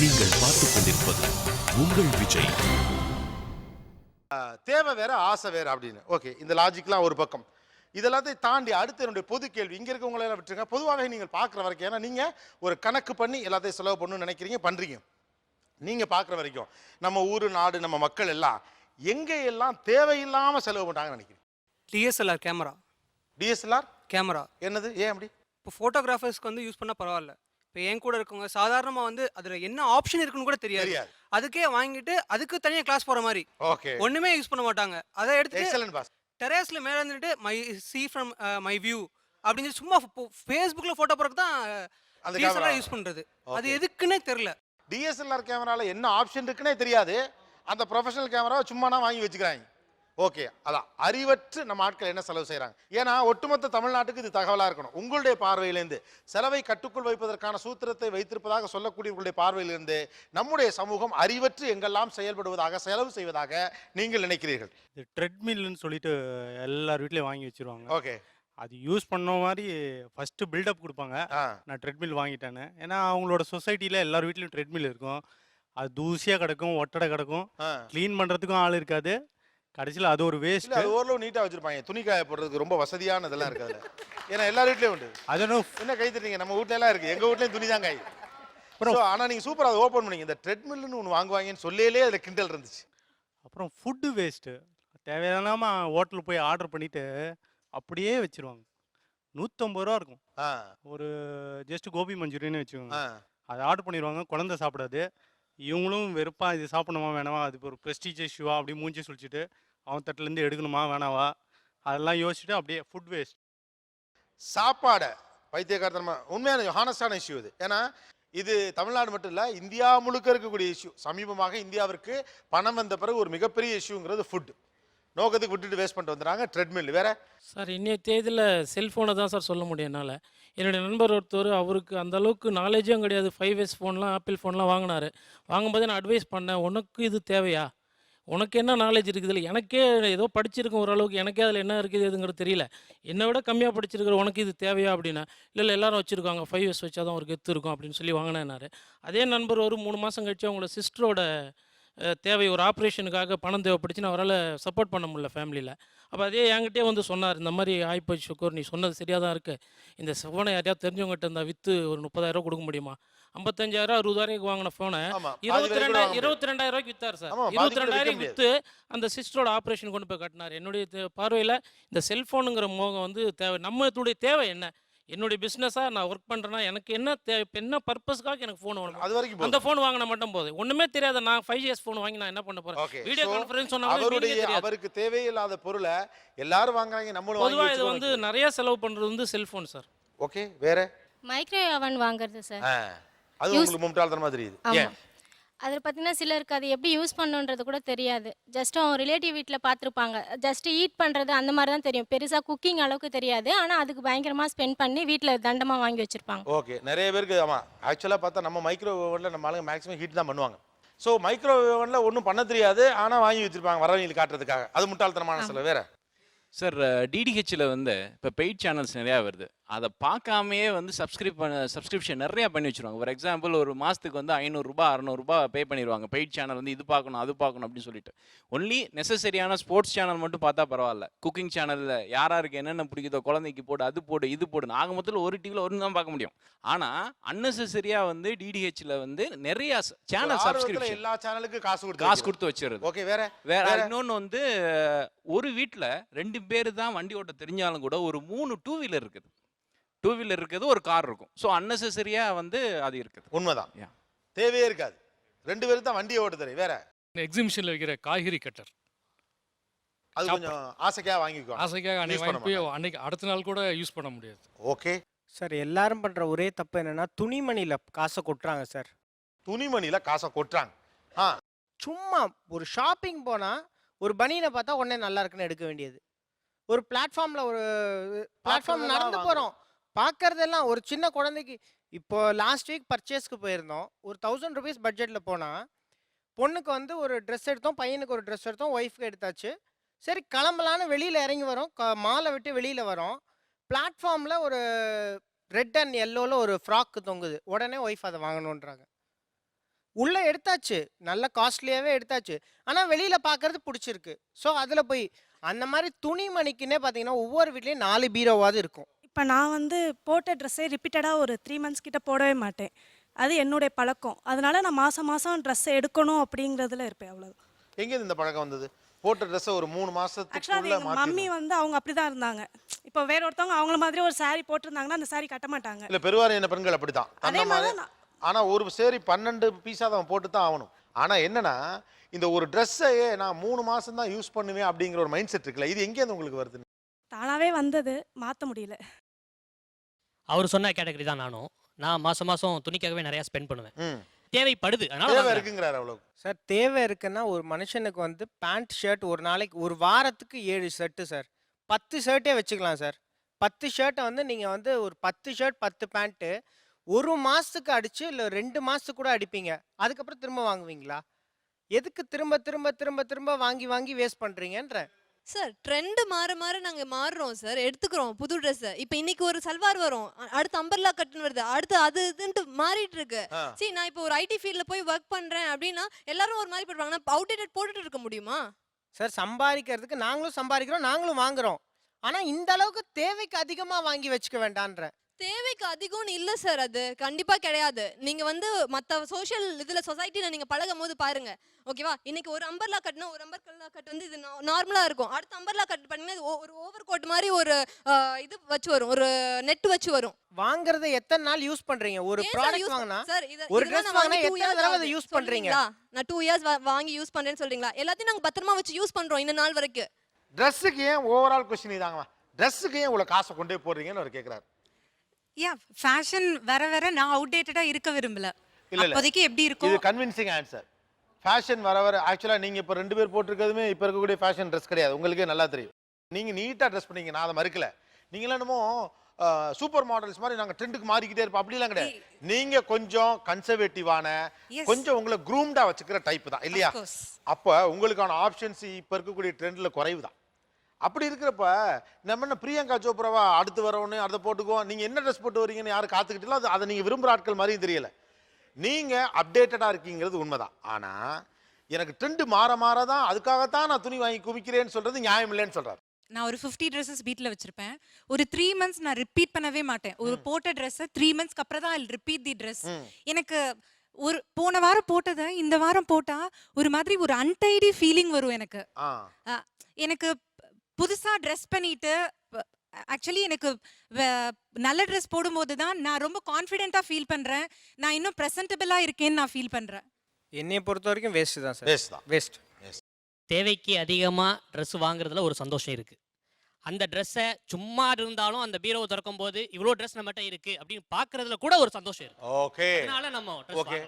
நீங்கள் பார்த்துக் கொண்டிருப்பது உங்கள் விஜய். தேவை வேற ஆசை வேற அப்படின்னு. ஓகே, இந்த லாஜிக்லாம் ஒரு பக்கம். இதெல்லாத்தையும் தாண்டி அடுத்து என்னுடைய பொது கேள்வி, இங்க இருக்கவங்களை எல்லாம் விட்டுருங்க. பொதுவாகவே நீங்கள் பார்க்குற வரைக்கும், ஏன்னா நீங்க ஒரு கணக்கு பண்ணி எல்லாத்தையும் செலவு பண்ணணும்னு நினைக்கிறீங்க, பண்றீங்க. நீங்க பார்க்குற வரைக்கும் நம்ம ஊரு நாடு நம்ம மக்கள் எல்லாம் எங்க எல்லாம் தேவையில்லாம செலவு பண்றாங்கன்னு நினைக்கிறீங்க? DSLR camera. டிஎஸ்எல்ஆர் கேமரா என்னது, ஏன் அப்படி? இப்போ ஃபோட்டோகிராஃபர்ஸ்க்கு வந்து யூஸ் பண்ணால் பரவாயில்ல. இப்போ என் கூட இருக்கவங்க சாதாரணமாக வந்து அதில் என்ன ஆப்ஷன் இருக்குன்னு கூட தெரியாது. அதுக்கே வாங்கிட்டு அதுக்கு தனியாக கிளாஸ் போகிற மாதிரி ஓகே, ஒன்றுமே யூஸ் பண்ண மாட்டாங்க. அதை எடுத்து எக்ஸலென்ட் பாஸ். டெரேஸில் மேலே இருந்துட்டு my see from my view அப்படின்னு சொல்லி சும்மா ஃபேஸ்புக்கில் ஃபோட்டோ போகிறதுக்கு தான் அந்த டிஎஸ்எல்ஆர் யூஸ் பண்ணுறது. அது எதுக்குன்னே தெரில. டிஎஸ்எல்ஆர் கேமரால என்ன ஆப்ஷன் இருக்குன்னே தெரியாது. அந்த ப்ரொஃபஷனல் கேமராவை சும்மானா வாங்கி வச்சுக்கிறாங்க. ஓகே, அதான் அறிவற்று நம்ம ஆட்கள் என்ன செலவு செய்கிறாங்க. ஏன்னா ஒட்டுமொத்த தமிழ்நாட்டுக்கு இது தகவலாக இருக்கணும். உங்களுடைய பார்வையிலேருந்து செலவை கட்டுக்குள் வைப்பதற்கான சூத்திரத்தை வைத்திருப்பதாக சொல்லக்கூடிய உங்களுடைய பார்வையிலிருந்து நம்முடைய சமூகம் அறிவற்று எங்கெல்லாம் செயல்படுவதாக, செலவு செய்வதாக நீங்கள் நினைக்கிறீர்கள்? இது ட்ரெட்மில்னு சொல்லிட்டு எல்லார் வீட்லேயும் வாங்கி வச்சிருவாங்க. ஓகே, அது யூஸ் பண்ண மாதிரி ஃபஸ்ட்டு பில்டப் கொடுப்பாங்க. நான் ட்ரெட்மில் வாங்கிட்டேன்னு. ஏன்னா அவங்களோட சொசைட்டியில் எல்லார் வீட்லேயும் ட்ரெட்மில் இருக்கும். அது தூசியாக கிடக்கும், ஒட்டடை கிடக்கும், க்ளீன் பண்ணுறதுக்கும் ஆள் இருக்காது. கடைசியில் அது ஒரு வேஸ்ட். அது ஓரளவு நீட்டாக வச்சிருப்பாங்க. துணி காய போடுறதுக்கு ரொம்ப வசதியான இதெல்லாம் இருக்காது. ஏன்னா எல்லார் வீட்லேயும் உண்டு. அதனும் என்ன கை தட்டுறீங்க? நம்ம வீட்ல எல்லாம் இருக்கு. எங்கள் வீட்லேயும் துணி தான் காய். அப்புறம் ஆனால் நீங்கள் சூப்பராக அதை ஓப்பன் பண்ணீங்க. இந்த ட்ரெட்மில்னு ஒன்று வாங்குவாங்கன்னு சொல்லையிலே அதில் கிண்டல் இருந்துச்சு. அப்புறம் ஃபுட்டு வேஸ்ட்டு. தேவையில்லாமல் ஹோட்டலில் போய் ஆர்டர் பண்ணிவிட்டு அப்படியே வச்சுருவாங்க. 150 ரூபா இருக்கும். ஒரு ஜஸ்ட் கோபி மஞ்சூரியன்னு வச்சுக்கோங்க. அதை ஆர்டர் பண்ணிடுவாங்க, குழந்தை சாப்பிடாது. இவங்களும் வெறுப்பா இது சாப்பிடணுமா வேணாவா, அது ஒரு ப்ரெஸ்டீஜ் இஷ்யூவா அப்படி மூஞ்சி சுழிச்சிட்டு அவன் தட்டிலேருந்து எடுக்கணுமா வேணாவா அதெல்லாம் யோசிச்சுட்டு அப்படியே ஃபுட் வேஸ்ட். சாப்பாடை பைத்தியக்காரத்தனமா உண்மையான ஹானஸ்டான இஷ்யூ இது. ஏன்னா இது தமிழ்நாடு மட்டும் இல்லை, இந்தியா முழுக்க இருக்கக்கூடிய இஷ்யூ. சமீபமாக இந்தியாவிற்கு பணம் வந்த பிறகு ஒரு மிகப்பெரிய இஷ்யூங்கிறது ஃபுட். நோக்கத்துக்கு விட்டுட்டு வேஸ்ட் பண்ணிட்டு வந்துடுறாங்க. ட்ரெட்மில் வேற சார், இன்னைய தேதியில் செல்ஃபோனை தான் சார் சொல்ல முடியும் என்னால். என்னுடைய நண்பர் ஒருத்தர், அவருக்கு அந்த அளவுக்கு நாலேஜும் கிடையாது. 5S ஃபோன்லாம் ஆப்பிள் ஃபோன்லாம் வாங்கினார். வாங்கும்போது நான் அட்வைஸ் பண்ணேன், உனக்கு இது தேவையா, உனக்கு என்ன நாலேஜ் இருக்குது இல்லை, எனக்கே ஏதோ படிச்சிருக்கேன் ஓரளவுக்கு, எனக்கே அதில் என்ன இருக்குது எதுங்கிறது தெரியல, என்னை விட கம்மியாக படிச்சிருக்கிற உனக்கு இது தேவையா அப்படின்னா, இல்லை எல்லாரும் வச்சுருக்காங்க, 5S வச்சா தான் ஒரு கெத்து இருக்கும் அப்படின்னு சொல்லி வாங்கினேன்னாரு. அதே நண்பர் ஒரு 3 மாதம் கழிச்சு அவங்களோட சிஸ்டரோட தேவை, ஒரு ஆப்ரேஷனுக்காக பணம் தேவைப்படுச்சுன்னு அவரால் சப்போர்ட் பண்ண முடியல ஃபேமிலியில். அப்போ அதே என்கிட்டே வந்து சொன்னார், இந்த மாதிரி ஆயிப்போச்சு சுக்கூர், நீ சொன்னது சரியாக தான் இருக்குது, இந்த ஃபோனை யாரையாவது தெரிஞ்சவங்ககிட்ட இருந்தால் விற்று ஒரு 30,000 கொடுக்க முடியுமா? 55,000 60,000 வாங்கின ஃபோனை 22,000 ரூபாய்க்கு விற்றார் சார். 22,000 விற்று அந்த சிஸ்டரோட ஆப்ரேஷன் கொண்டு போய் கட்டினார். என்னுடைய பார்வையில் இந்த செல்ஃபோனுங்கிற மோகம் வந்து தேவை. நம்மளுடைய தேவை என்ன? என்னுடைய பிஸ்னஸாக நான் ஒர்க் பண்ணுறேன்னா எனக்கு என்ன தேவை, இப்போ என்ன பர்பஸ்க்காக எனக்கு ஃபோன் வேணும், அது வரைக்கும் அந்த ஃபோன் வாங்கினா மட்டும் போதும். ஒன்றுமே தெரியாத நான் 5S ஃபோன் வாங்கி நான் என்ன பண்ண போகிறேன்? வீடியோ கான்ஃபரன்ஸ் சொன்னாலும் அவருக்கு தேவையில்லாத பொருளை எல்லாரும் வாங்குறாங்க, நம்மளும் பொதுவாக இது வந்து நிறைய செலவு பண்ணுறது வந்து செல்ஃபோன் சார். ஓகே, வேற மைக்ரோவேவ் அவன் வாங்குறது சார். அது உங்களுக்கு முட்டாள்தனமா தெரியுது. ஏன்? அதில் பார்த்தீங்கன்னா சிலருக்கு அது எப்படி யூஸ் பண்ணுன்றது கூட தெரியாது. ஜஸ்ட் அவங்க ரிலேட்டிவ் வீட்டில் பார்த்துருப்பாங்க, ஜஸ்ட் ஈட் பண்ணுறது அந்த மாதிரி தான் தெரியும், பெருசாக குக்கிங் அளவுக்கு தெரியாது. ஆனால் அதுக்கு பயங்கரமாக ஸ்பெண்ட் பண்ணி வீட்டில் தண்டமாக வாங்கி வச்சுருப்பாங்க. ஓகே, நிறைய பேருக்கு ஆமாம். ஆக்சுவலாக பார்த்தா நம்ம மைக்ரோவேவனில் நம்ம ஆளுங்க மேக்ஸிமம் ஹீட் தான் பண்ணுவாங்க. ஸோ மைக்ரோவேவனில் ஒன்றும் பண்ண தெரியாது, ஆனால் வாங்கி வச்சுருப்பாங்க வரவங்களுக்கு காட்டுறதுக்காக. அது முட்டாள்தனமான சில வேற. சார், டிடிஹெச்சில் வந்து இப்போ பெய்ட் சேனல்ஸ் நிறையா வருது. அதை பார்க்காமையே வந்து சப்ஸ்கிரிப்ஷன் நிறையா பண்ணி வச்சுருவாங்க. ஃபார் எக்ஸாம்பிள், ஒரு மாதத்துக்கு வந்து 500 600 பே பண்ணிடுவாங்க. பெய்ட் சேனல் வந்து இது பார்க்கணும் அது பார்க்கணும் அப்படின்னு சொல்லிட்டு. ஒன்லி நெசசரியான ஸ்போர்ட்ஸ் சேனல் மட்டும் பார்த்தா பரவாயில்ல. குக்கிங் சேனலில் யாராருக்கு என்னென்ன பிடிக்குதோ, குழந்தைக்கு போடு, அது போடு, இது போடு, ஆக மொத்தத்தில் ஒரு டிவியில் ஒன்று தான் பார்க்க முடியும். ஆனால் அன்னெசரியாக வந்து டிடிஹெச்சில் வந்து நிறையா சேனல் சப்ஸ்கிரிப்ஷன் எல்லா சேனலுக்கும் காசு கொடுத்து வச்சுருது. ஓகே, வேற இன்னொன்று வந்து ஒரு வீட்டில் 2 பேர் தான் வண்டி ஓட்ட தெரிஞ்சாலும் கூட ஒரு 3 டூ வீலர் இருக்குது. டூ வீலர் இருக்குது, ஒரு கார் இருக்கும். ஸோ அன்னெசரியாக வந்து அது இருக்குது. உண்மைதான், தேவையே இருக்காது. 2 பேரும் தான் வண்டியை ஓட்ட தெரியும். வேற எக்ஸிபிஷனில் வைக்கிற காய்கறி கட்டர், அது கொஞ்சம் ஆசைக்காக வாங்கிக்குவோம். ஆசைக்காக அன்னைக்கு அடுத்த நாள் கூட யூஸ் பண்ண முடியாது. ஓகே சார், எல்லாரும் பண்ணுற ஒரே தப்பு என்னென்னா துணிமணியில் காசை கொட்டுறாங்க சார். துணிமணியில் காசை கொட்டுறாங்க. சும்மா ஒரு ஷாப்பிங் போனால் ஒரு பனியனை பார்த்தா உடனே நல்லா இருக்குன்னு எடுக்க வேண்டியது. ஒரு பிளாட்ஃபார்மில் நடந்து போகிறோம், பார்க்கறதெல்லாம் ஒரு சின்ன குழந்தைக்கு. இப்போ லாஸ்ட் வீக் பர்ச்சேஸ்க்கு போயிருந்தோம். ஒரு 1000 rupees பட்ஜெட்டில் போனால் பொண்ணுக்கு வந்து ஒரு ட்ரெஸ் எடுத்தோம், பையனுக்கு ஒரு ட்ரெஸ் எடுத்தோம், ஒய்ஃப்க்கு எடுத்தாச்சு. சரி கிளம்பலான்னு வெளியில் இறங்கி வரோம், மாலை விட்டு வெளியில் வரோம். பிளாட்ஃபார்மில் ஒரு ரெட் அண்ட் எல்லோவில் ஒரு ஃப்ராக்கு தொங்குது. உடனே ஒய்ஃப் அதை வாங்கணுன்றாங்க. உள்ளே எடுத்தாச்சு, நல்ல காஸ்ட்லியாகவே எடுத்தாச்சு. ஆனால் வெளியில் பார்க்கறது பிடிச்சிருக்கு. ஸோ அதில் போய் அந்த மாதிரி துணிமணிக்குன்னே பார்த்தீங்கன்னா ஒவ்வொரு வீட்லேயும் 4 பீரோவாவது இருக்கும். இப்போ நான் வந்து போட்ட ட்ரெஸ்ஸே ரிப்பீட்டடாக ஒரு 3 மந்த்ஸ் கிட்ட போடவே மாட்டேன். அது என்னுடைய பழக்கம். அதனால நான் மாதம் மாதம் ட்ரெஸ் எடுக்கணும் அப்படிங்கிறதுல இருப்பேன், அவ்வளோதான். எங்கேருந்து இந்த பழக்கம் வந்தது? போட்ட ட்ரெஸ்ஸை ஒரு 3 ஆக்சுவலாக அது மாசத்துக்குள்ள எங்கள் மம்மி வந்து அவங்க அப்படி தான் இருந்தாங்க. இப்போ வேற ஒருத்தவங்க அவங்கள மாதிரி ஒரு saree போட்டிருந்தாங்கன்னா அந்த saree கட்ட மாட்டாங்க. இல்ல பெருவாரியான பெண்கள் அப்படிதான். அதே தன்னை மாதிரி மாதிரி ஆனா ஒரு சேரி 12 பீஸா தான் போட்டு தான் ஆகணும். ஆனா என்னன்னா இந்த ஒரு ட்ரெஸ்ஸையே நான் 3 மாசம் தான் யூஸ் பண்ணுவேன் அப்படிங்கிற ஒரு மைண்ட் செட் இருக்குல்ல, இது எங்கேருந்து உங்களுக்கு வருது? தானாகவே வந்தது, மாற்ற முடியல. அவர் சொன்ன கேட்டகரி தான் நானும். நான் மாதம் மாதம் துணிக்காகவே நிறையா ஸ்பெண்ட் பண்ணுவேன். ம். தேவைப்படுது, அதனால தேவை வாங்குறேன். இருக்குங்கிறாரு அவ்வளவு. சார் தேவை இருக்குன்னா ஒரு மனுஷனுக்கு வந்து பேண்ட் ஷர்ட் ஒரு நாளைக்கு ஒரு வாரத்துக்கு 7 ஷர்ட்டு சார். 10 ஷர்ட்டே வச்சுக்கலாம் சார். 10 ஷர்ட்டை வந்து நீங்கள் வந்து ஒரு 10 ஷர்ட் 10 பேண்ட்டு ஒரு மாதத்துக்கு அடிச்சு இல்லை 2 மாதத்துக்கு கூட அடிப்பீங்க. அதுக்கப்புறம் திரும்ப வாங்குவீங்களா? எதுக்கு திரும்ப திரும்ப திரும்ப திரும்ப வாங்கி வாங்கி வேஸ்ட் பண்ணுறீங்கன்ற? சார் ட்ரெண்ட் மாற மாற நாங்க மாறுறோம் சார், எடுத்துக்கிறோம் புது ட்ரெஸ். இப்போ இன்னைக்கு ஒரு சல்வார் வரும், அடுத்து அம்பர்லா கட்டுன்னு வருது, அடுத்து அது இதுன்ட்டு மாறிட்டு இருக்கு. சரி, நான் இப்போ ஒரு ஐடி ஃபீல்ட்ல போய் ஒர்க் பண்றேன் அப்படின்னா எல்லாரும் ஒரு மாதிரி போடுவாங்க. நான் அவுடேட்டட் போட்டுட்டு இருக்க முடியுமா? சார் சம்பாதிக்கிறதுக்கு நாங்களும் சம்பாதிக்கிறோம், நாங்களும் வாங்குறோம். ஆனால் இந்த அளவுக்கு தேவைக்கு அதிகமாக வாங்கி வச்சுக்க வேண்டான்ற. தேவைக்கு அதிகம்னு இல்லை சார், அது கண்டிப்பா கிடையாது. நீங்க வந்து மற்ற சோஷியல் இதுல சொசைட்டில நீங்க பழகும் போது பாருங்க, ஓகேவா? இன்னைக்கு ஒரு அம்பர்லா கட்னா ஒரு அம்பர்லா கட் வந்து இது நார்மலா இருக்கும். அடுத்த அம்பர்லா கட் பண்ணீங்கன்னா ஒரு ஓவர் கோட் மாதிரி ஒரு இது வச்சு வரும், ஒரு நெட் வச்சு வரும். வாங்குறதை எத்தனை நாள் யூஸ் பண்றீங்க? ஒரு ப்ராடக்ட் வாங்கினா ஒரு ட்ரெஸ் வாங்கினா எத்தனை தடவை அதை யூஸ் பண்றீங்க? நான் 2 இயர்ஸ் வாங்கி யூஸ் பண்றேன்னு சொல்றீங்களா? எல்லாத்தையும் நாங்க பத்திரமா வச்சு யூஸ் பண்றோம் இந்த நாள் வரைக்கும். ட்ரெஸ்ஸுக்கு ஏன் ஓவரால் கொஸ்டின் இதாங்கம்மா, ட்ரெஸ்ஸுக்கு ஏன் இவ்வளோ காசை கொண்டே போடுறீங்கன்னு அவர் கேட்குறாரு. ஃபேஷன் வர வர நான் அவுடேட்டடா இருக்க விரும்பல. இல்ல அப்போதைக்கு எப்படி இது இருக்கும்? Convincing answer. ஃபேஷன் வர வர ஆக்சுவலாக நீங்கள் இப்போ 2 பேர் போட்டிருக்கிறதுமே இப்போ இருக்கக்கூடிய ஃபேஷன் ட்ரெஸ் கிடையாது, உங்களுக்கே நல்லா தெரியும். நீங்கள் நீட்டாக ட்ரெஸ் பண்ணீங்க, நான் அதை மறுக்கல. நீங்களாம் என்னமோ சூப்பர் மாடல்ஸ் மாதிரி நாங்கள் ட்ரெண்டுக்கு மாறிக்கிட்டே இருப்போம், அப்படிலாம் கிடையாது. நீங்கள் கொஞ்சம் கன்சர்வேட்டிவான, கொஞ்சம் உங்களை க்ரூம்டாக வச்சுக்கிற டைப் தான் இல்லையா? அப்போ உங்களுக்கான ஆப்ஷன்ஸ் இப்போ இருக்கக்கூடிய ட்ரெண்டில் குறைவு தான். அப்படி இருக்கிறப்ப நம்ம என்ன பிரியங்கா சோப்ராவா அடுத்து வரவொன்னு அதை போட்டுக்குவோம், நீங்கள் என்ன ட்ரெஸ் போட்டு வரீங்கன்னு யாரும் காத்துக்கிட்டீங்களோ அதை நீங்கள் விரும்புகிற ஆட்கள் மாதிரியும் தெரியல. நீங்கள் அப்டேட்டடாக இருக்கீங்கிறது உண்மைதான். ஆனால் எனக்கு ட்ரெண்டு மாற மாற தான் அதுக்காகத்தான் நான் துணி வாங்கி குவிக்கிறேன்னு சொல்கிறது நியாயம் இல்லைன்னு சொல்கிறார். நான் ஒரு 50 ட்ரெஸ்ஸஸ் வீட்டில் வச்சிருப்பேன். ஒரு 3 மந்த்ஸ் நான் ரிப்பீட் பண்ணவே மாட்டேன். ஒரு போட்ட ட்ரெஸ்ஸை 3 மந்த்ஸ்க்கு அப்புறம் தான் ஐ ரிப்பீட் தி ட்ரெஸ். எனக்கு ஒரு போன வாரம் போட்டதை இந்த வாரம் போட்டா ஒரு மாதிரி ஒரு அன்டைடி ஃபீலிங் வரும் எனக்கு. எனக்கு புதுசா ட்ரெஸ் பண்ணிட்டு ஆக்சுவலி எனக்கு நல்ல ட்ரெஸ் போடும்போது தான் நான் ரொம்ப கான்ஃபிடென்ட்டா ஃபீல் பண்றேன். நான் இன்னும் ப்ரெசன்டபிளா இருக்கேன்னு நான் ஃபீல் பண்றேன். என்னைய பொறுத்த வரைக்கும் வேஸ்ட் தான் சார். வேஸ்ட் தான். வேஸ்ட். தேவைக்கு அதிகமாக ட்ரெஸ் வாங்குறதுல ஒரு சந்தோஷம் இருக்குது. அந்த ட்ரெஸ்ஸை சும்மா இருந்தாலும் அந்த பீரோவை திறக்கும் போது இவ்வளோ ட்ரெஸ் நம்மகிட்ட இருக்குது அப்படின்னு பார்க்குறதுல கூட ஒரு சந்தோஷம் இருக்குது. ஓகே, அதனால நம்ம ஓகே.